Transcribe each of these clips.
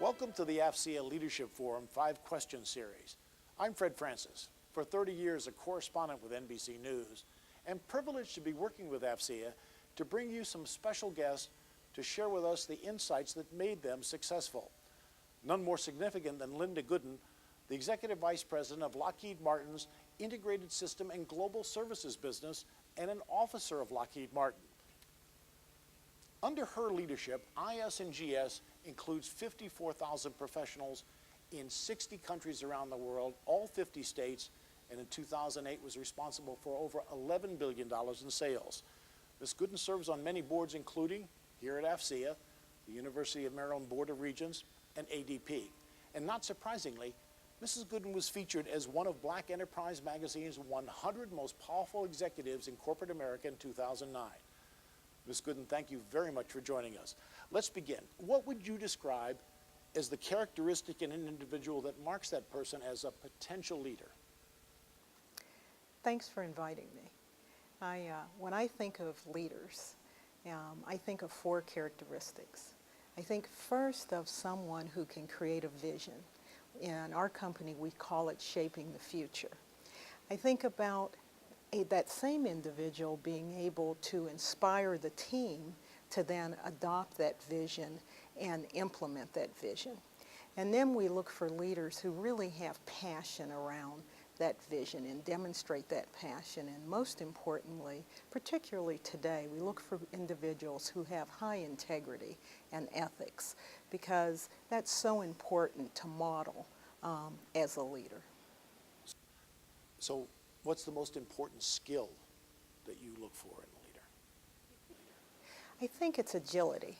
Welcome to the AFCEA Leadership Forum 5-question series. I'm Fred Francis, for 30 years a correspondent with NBC News, and privileged to be working with AFCEA to bring you some special guests to share with us the insights that made them successful. None more significant than Linda Gooden, the Executive Vice President of Lockheed Martin's Integrated System and Global Services business and an officer of Lockheed Martin. Under her leadership, IS&GS includes 54,000 professionals in 60 countries around the world, all 50 states, and in 2008 was responsible for over $11 billion in sales. Ms. Gooden serves on many boards, including here at AFCEA, the University of Maryland Board of Regents, and ADP. And not surprisingly, Mrs. Gooden was featured as one of Black Enterprise Magazine's 100 most powerful executives in corporate America in 2009. Ms. Gooden, thank you very much for joining us. Let's begin. What would you describe as the characteristic in an individual that marks that person as a potential leader? Thanks for inviting me. When I think of leaders, I think of 4 characteristics. I think first of someone who can create a vision. In our company, we call it shaping the future. I think about that same individual being able to inspire the team to then adopt that vision and implement that vision. And then we look for leaders who really have passion around that vision and demonstrate that passion. And most importantly, particularly today, we look for individuals who have high integrity and ethics, because that's so important to model as a leader. So what's the most important skill that you look for in a leader? I think it's agility.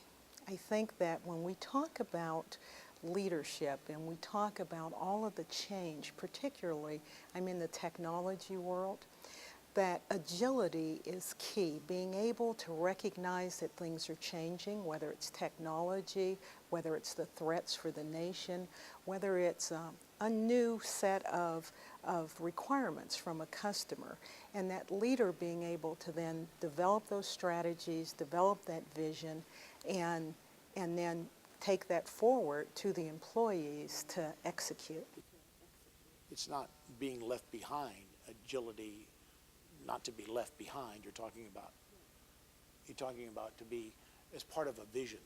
I think that when we talk about leadership and we talk about all of the change, particularly I'm in the technology world, that agility is key. Being able to recognize that things are changing, whether it's technology, whether it's the threats for the nation, whether it's a new set of requirements from a customer, and that leader being able to then develop those strategies, develop that vision, and then take that forward to the employees to execute. It's not being left behind, agility, not to be left behind. You're talking about to be as part of a vision.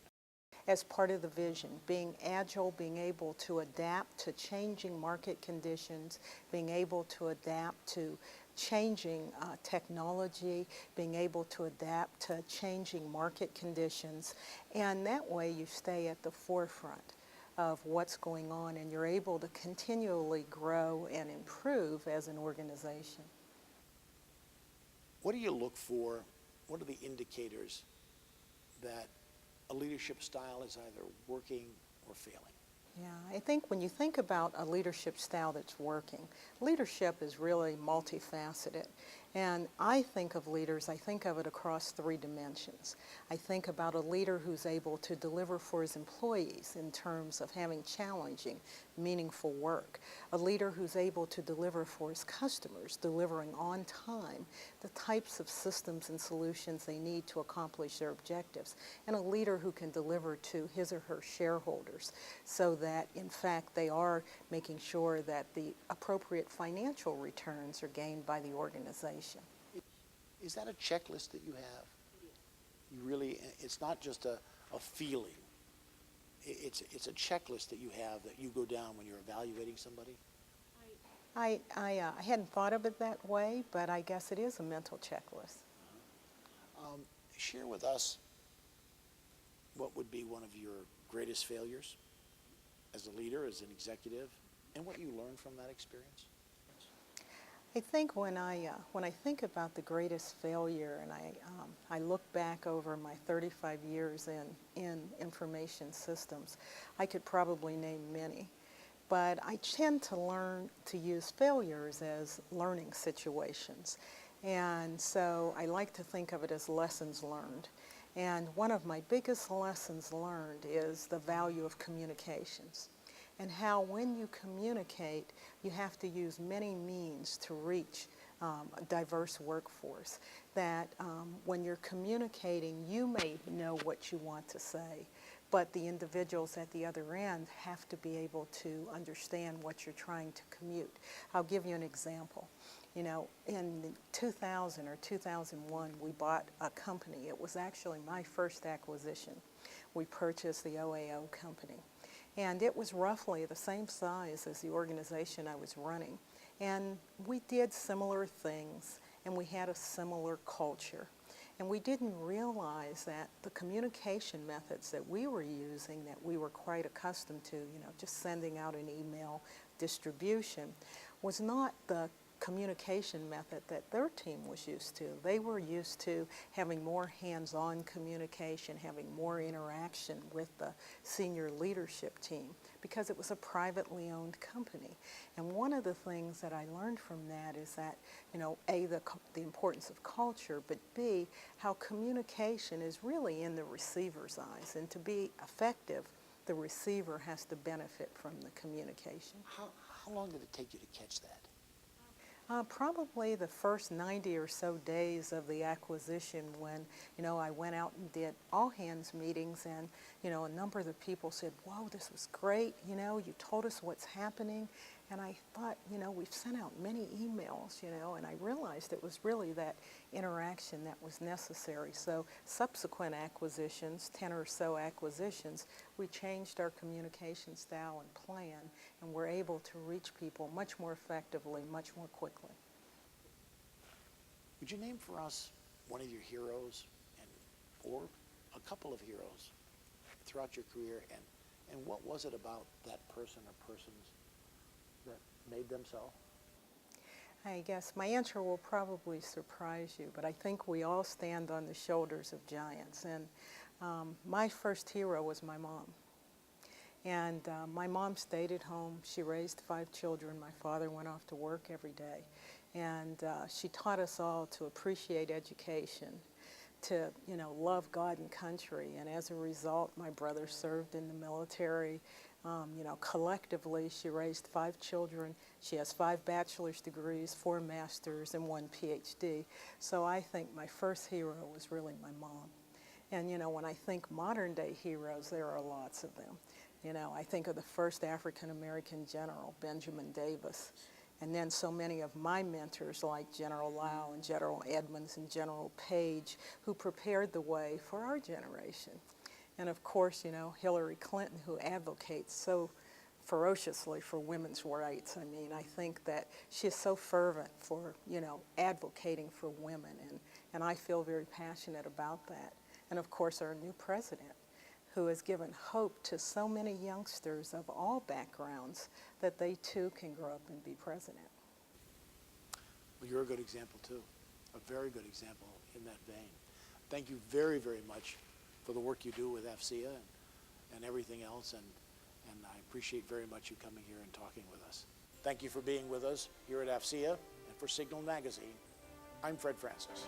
As part of the vision, being agile, being able to adapt to changing market conditions, being able to adapt to changing technology, being able to adapt to changing market conditions, and that way you stay at the forefront of what's going on and you're able to continually grow and improve as an organization. What do you look for? What are the indicators that a leadership style is either working or failing? Yeah, I think when you think about a leadership style that's working, leadership is really multifaceted. And I think of leaders, I think of it across 3 dimensions. I think about a leader who's able to deliver for his employees in terms of having challenging, meaningful work. A leader who's able to deliver for his customers, delivering on time the types of systems and solutions they need to accomplish their objectives. And a leader who can deliver to his or her shareholders so that, in fact, they are making sure that the appropriate financial returns are gained by the organization. Is that a checklist that you have? You really, it's not just a feeling. It's a checklist that you have that you go down when you're evaluating somebody? I hadn't thought of it that way, but I guess it is a mental checklist. Share with us what would be one of your greatest failures as a leader, as an executive, and what you learned from that experience. I think when I think about the greatest failure, and I look back over my 35 years in information systems, I could probably name many. But I tend to learn to use failures as learning situations. And so I like to think of it as lessons learned. And one of my biggest lessons learned is the value of communications, and how when you communicate, you have to use many means to reach a diverse workforce. That when you're communicating, you may know what you want to say, but the individuals at the other end have to be able to understand what you're trying to commute. I'll give you an example. You know, in 2000 or 2001, we bought a company. It was actually my first acquisition. We purchased the OAO company. And it was roughly the same size as the organization I was running. And we did similar things, and we had a similar culture. And we didn't realize that the communication methods that we were using, that we were quite accustomed to, you know, just sending out an email distribution, was not the communication method that their team was used to. They were used to having more hands-on communication, having more interaction with the senior leadership team, because it was a privately owned company. And one of the things that I learned from that is that, you know, A, the importance of culture, but B, how communication is really in the receiver's eyes. And to be effective, the receiver has to benefit from the communication. How long did it take you to catch that? Probably the first 90 or so days of the acquisition, when, you know, I went out and did all hands meetings, and, you know, a number of the people said, "Whoa, this was great, you know, you told us what's happening." And I thought, you know, we've sent out many emails, you know, and I realized it was really that interaction that was necessary. So subsequent acquisitions, 10 or so acquisitions, we changed our communication style and plan, and we're able to reach people much more effectively, much more quickly. Would you name for us one of your heroes, or a couple of heroes throughout your career, and what was it about that person or persons that made them so? I guess my answer will probably surprise you, but I think we all stand on the shoulders of giants. And my first hero was my mom. And my mom stayed at home. She raised 5 children. My father went off to work every day. And she taught us all to appreciate education, to, you know, love God and country. And as a result, my brother served in the military. You know, collectively, she raised 5 children. She has 5 bachelor's degrees, 4 masters, and 1 PhD. So I think my first hero was really my mom. And, you know, when I think modern day heroes, there are lots of them. You know, I think of the first African-American general, Benjamin Davis. And then so many of my mentors, like General Lau and General Edmonds and General Page, who prepared the way for our generation. And of course, you know, Hillary Clinton, who advocates so ferociously for women's rights. I mean, I think that she is so fervent for, you know, advocating for women, and I feel very passionate about that. And of course, our new president, who has given hope to so many youngsters of all backgrounds that they too can grow up and be president. Well, you're a good example too, a very good example in that vein. Thank you very, very much for the work you do with AFCEA and everything else, and I appreciate very much you coming here and talking with us. Thank you for being with us here at AFCEA, and for Signal Magazine, I'm Fred Francis.